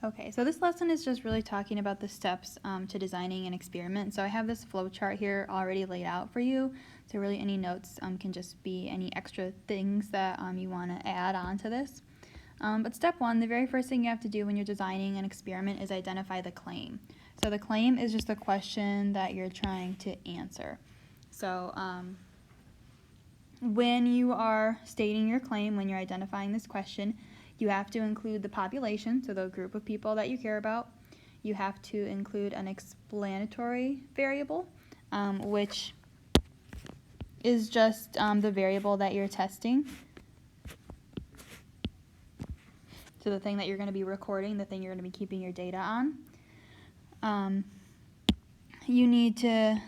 Okay, so this lesson is just really talking about the steps to designing an experiment. So I have this flow chart here already laid out for you. So really any notes can just be any extra things that you want to add on to this. But step one, the very first thing you have to do when you're designing an experiment is identify the claim. So the claim is just the question that you're trying to answer. So when you are stating your claim, when you're identifying this question, you have to include the population, so the group of people that you care about. You have to include an explanatory variable, which is just the variable that you're testing. So the thing that you're going to be recording, the thing you're going to be keeping your data on. You need to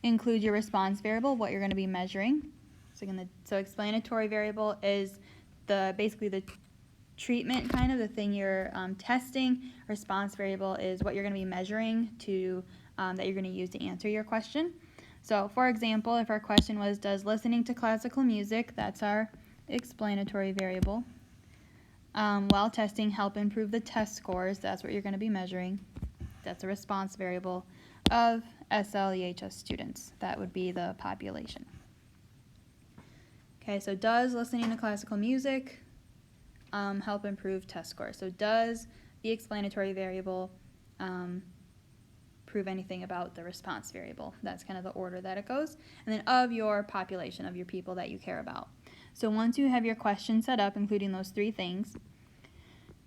include your response variable, what you're going to be measuring. So explanatory variable is basically the treatment, kind of the thing you're testing. Response variable is what you're going to be measuring that you're going to use to answer your question. So for example, if our question was, does listening to classical music, that's our explanatory variable, while testing help improve the test scores, that's what you're going to be measuring. That's a response variable of SLEHS students. That would be the population. Okay, so does listening to classical music help improve test scores? So does the explanatory variable prove anything about the response variable? That's kind of the order that it goes. And then of your population, of your people that you care about. So once you have your question set up, including those three things,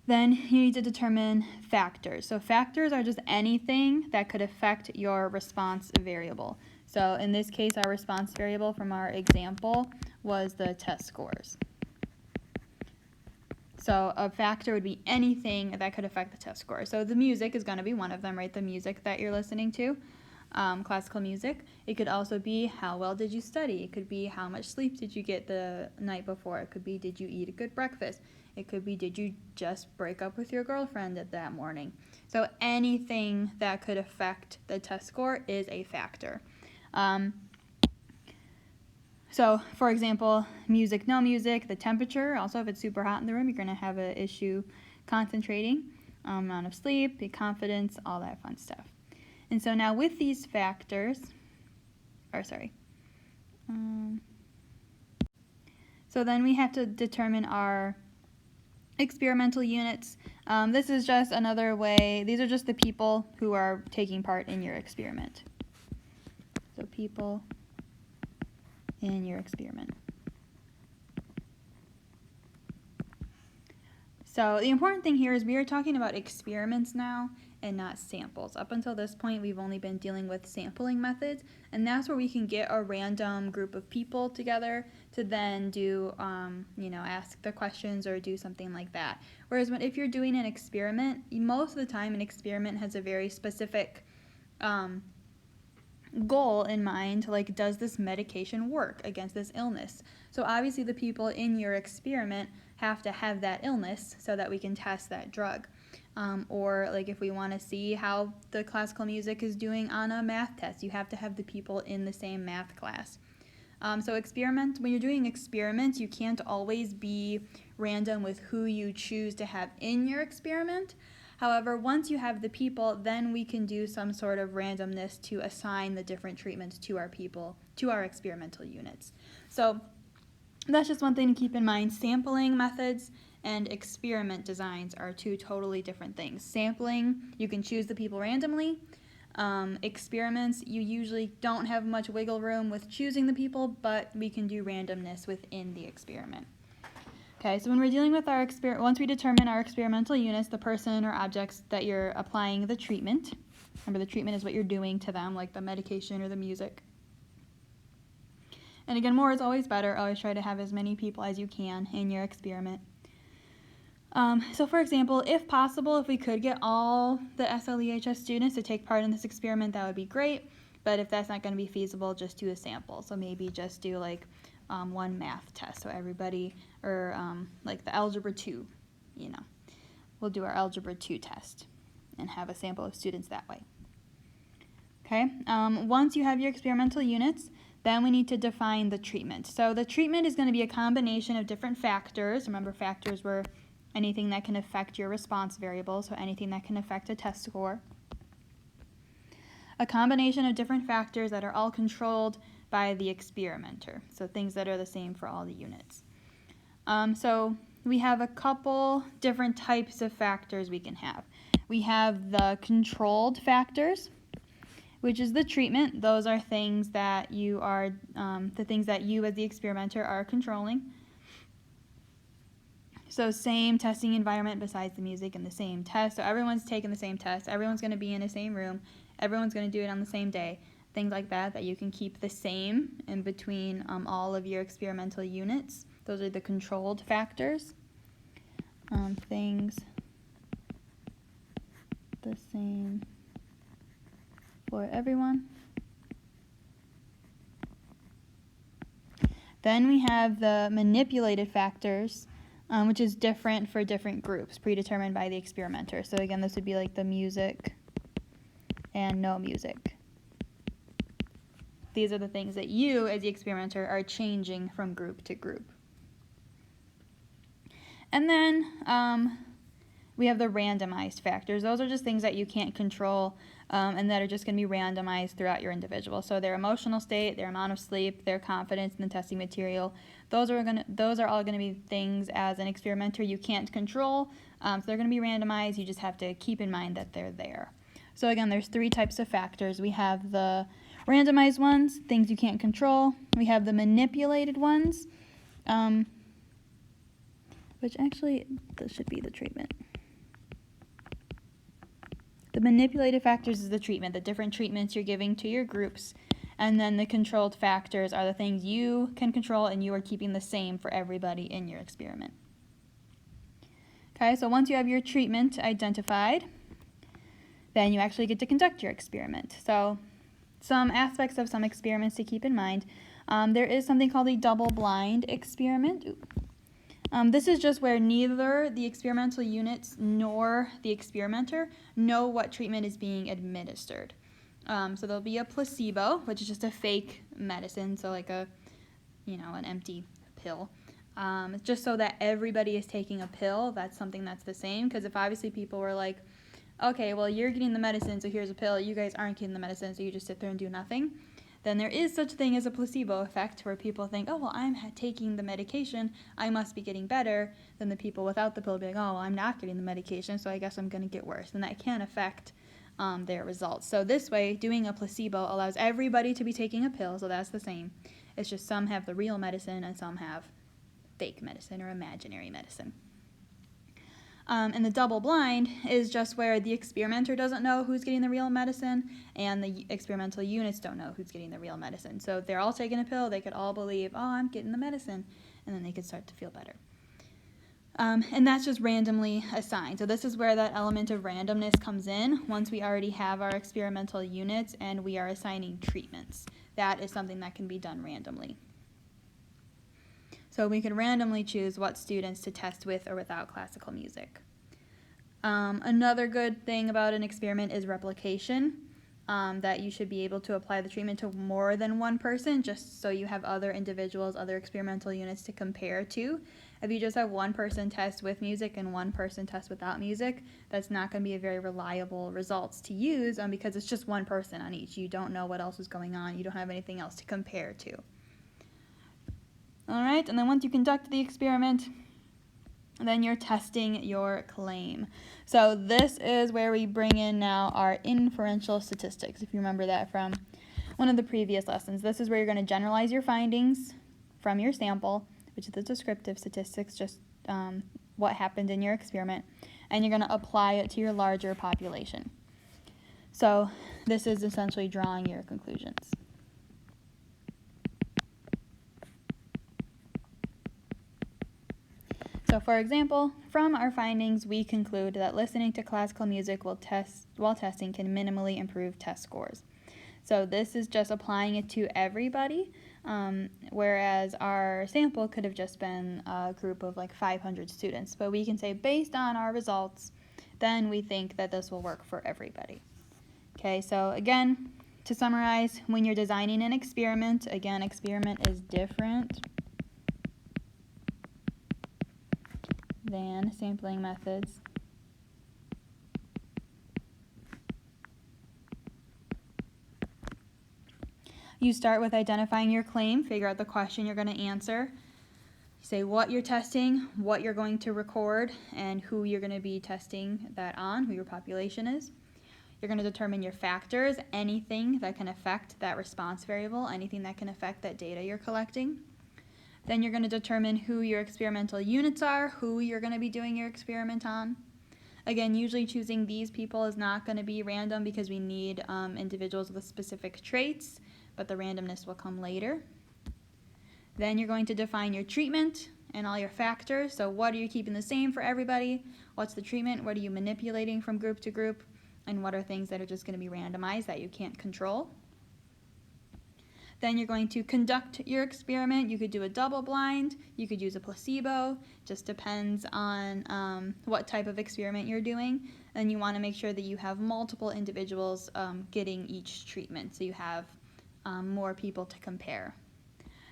then you need to determine factors. So factors are just anything that could affect your response variable. So in this case, our response variable from our example was the test scores. So a factor would be anything that could affect the test score. So the music is going to be one of them, right? The music that you're listening to, classical music. It could also be how well did you study. It could be how much sleep did you get the night before. It could be did you eat a good breakfast. It could be did you just break up with your girlfriend that morning. So anything that could affect the test score is a factor. So, for example, music, no music, the temperature. Also, if it's super hot in the room, you're going to have an issue concentrating. Amount of sleep, the confidence, all that fun stuff. And so now with these factors, so then we have to determine our experimental units. This is just another way. These are just the people who are taking part in your experiment. So people in your experiment. So the important thing here is we are talking about experiments now and not samples. Up until this point, we've only been dealing with sampling methods, and that's where we can get a random group of people together to then do, ask the questions or do something like that. Whereas if you're doing an experiment, most of the time an experiment has a very specific goal in mind, like does this medication work against this illness? So obviously the people in your experiment have to have that illness so that we can test that drug. Or like if we want to see how the classical music is doing on a math test, you have to have the people in the same math class. So when you're doing experiments, you can't always be random with who you choose to have in your experiment. However, once you have the people, then we can do some sort of randomness to assign the different treatments to our people, to our experimental units. So that's just one thing to keep in mind. Sampling methods and experiment designs are two totally different things. Sampling, you can choose the people randomly. Experiments, you usually don't have much wiggle room with choosing the people, but we can do randomness within the experiment. Okay, so when we're dealing with our once we determine our experimental units, the person or objects that you're applying the treatment, remember the treatment is what you're doing to them, like the medication or the music. And again, more is always better. Always try to have as many people as you can in your experiment. So for example, if possible, if we could get all the SLEHS students to take part in this experiment, that would be great. But if that's not going to be feasible, just do a sample. So maybe just do like one math test. So everybody, or like the algebra 2, we'll do our algebra 2 test and have a sample of students that way. Okay, once you have your experimental units, then we need to define the treatment. So the treatment is going to be a combination of different factors. Remember, factors were anything that can affect your response variable, so anything that can affect a test score. A combination of different factors that are all controlled by the experimenter, so things that are the same for all the units. So we have a couple different types of factors we can have. We have the controlled factors, which is the treatment. Those are things that you are, the things that you as the experimenter are controlling. So same testing environment besides the music and the same test. So everyone's taking the same test. Everyone's going to be in the same room. Everyone's going to do it on the same day. Things like that you can keep the same in between all of your experimental units. Those are the controlled factors. Things the same for everyone. Then we have the manipulated factors, which is different for different groups, predetermined by the experimenter. So again, this would be like the music and no music. These are the things that you, as the experimenter, are changing from group to group. And then we have the randomized factors. Those are just things that you can't control and that are just going to be randomized throughout your individual. So their emotional state, their amount of sleep, their confidence in the testing material, those are all going to be things as an experimenter you can't control. So they're going to be randomized. You just have to keep in mind that they're there. So again, there's three types of factors. We have the randomized ones, things you can't control. We have the manipulated ones, which actually, this should be the treatment. The manipulated factors is the treatment, the different treatments you're giving to your groups. And then the controlled factors are the things you can control and you are keeping the same for everybody in your experiment. Okay, so once you have your treatment identified, then you actually get to conduct your experiment. So some aspects of some experiments to keep in mind. There is something called a double-blind experiment. This is just where neither the experimental units nor the experimenter know what treatment is being administered. So there'll be a placebo, which is just a fake medicine, so like an empty pill. Just so that everybody is taking a pill, that's something that's the same, because if obviously people were like, okay, well, you're getting the medicine, so here's a pill, you guys aren't getting the medicine, so you just sit there and do nothing, then there is such a thing as a placebo effect where people think, oh, well, I'm taking the medication, I must be getting better. Then the people without the pill be like, oh, well, I'm not getting the medication, so I guess I'm going to get worse. And that can affect their results. So this way, doing a placebo allows everybody to be taking a pill, so that's the same. It's just some have the real medicine and some have fake medicine or imaginary medicine. And the double blind is just where the experimenter doesn't know who's getting the real medicine and the experimental units don't know who's getting the real medicine. So if they're all taking a pill, they could all believe, oh, I'm getting the medicine, and then they could start to feel better. And that's just randomly assigned. So this is where that element of randomness comes in. Once we already have our experimental units and we are assigning treatments, that is something that can be done randomly. So we can randomly choose what students to test with or without classical music. Another good thing about an experiment is replication, that you should be able to apply the treatment to more than one person just so you have other individuals, other experimental units to compare to. If you just have one person test with music and one person test without music, that's not going to be a very reliable results to use because it's just one person on each. You don't know what else is going on. You don't have anything else to compare to. All right, and then once you conduct the experiment, then you're testing your claim. So this is where we bring in now our inferential statistics, if you remember that from one of the previous lessons. This is where you're going to generalize your findings from your sample, which is the descriptive statistics, just what happened in your experiment, and you're going to apply it to your larger population. So this is essentially drawing your conclusions. So for example, from our findings, we conclude that listening to classical music while testing can minimally improve test scores. So this is just applying it to everybody, whereas our sample could have just been a group of like 500 students. But we can say based on our results, then we think that this will work for everybody. Okay, so again, to summarize, when you're designing an experiment, again, experiment is different than sampling methods. You start with identifying your claim, figure out the question you're going to answer. Say what you're testing, what you're going to record, and who you're going to be testing that on, who your population is. You're going to determine your factors, anything that can affect that response variable, anything that can affect that data you're collecting. Then you're going to determine who your experimental units are, who you're going to be doing your experiment on. Again, usually choosing these people is not going to be random because we need individuals with specific traits, but the randomness will come later. Then you're going to define your treatment and all your factors. So what are you keeping the same for everybody? What's the treatment? What are you manipulating from group to group? And what are things that are just going to be randomized that you can't control? Then you're going to conduct your experiment. You could do a double blind. You could use a placebo. Just depends on what type of experiment you're doing. And you want to make sure that you have multiple individuals getting each treatment, so you have more people to compare.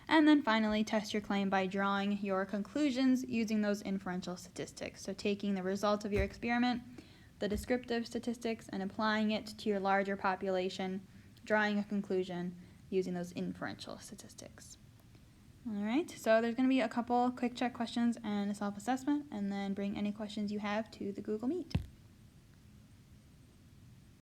And then finally, test your claim by drawing your conclusions using those inferential statistics. So taking the results of your experiment, the descriptive statistics, and applying it to your larger population, drawing a conclusion using those inferential statistics. All right, so there's going to be a couple quick check questions and a self-assessment, and then bring any questions you have to the Google Meet.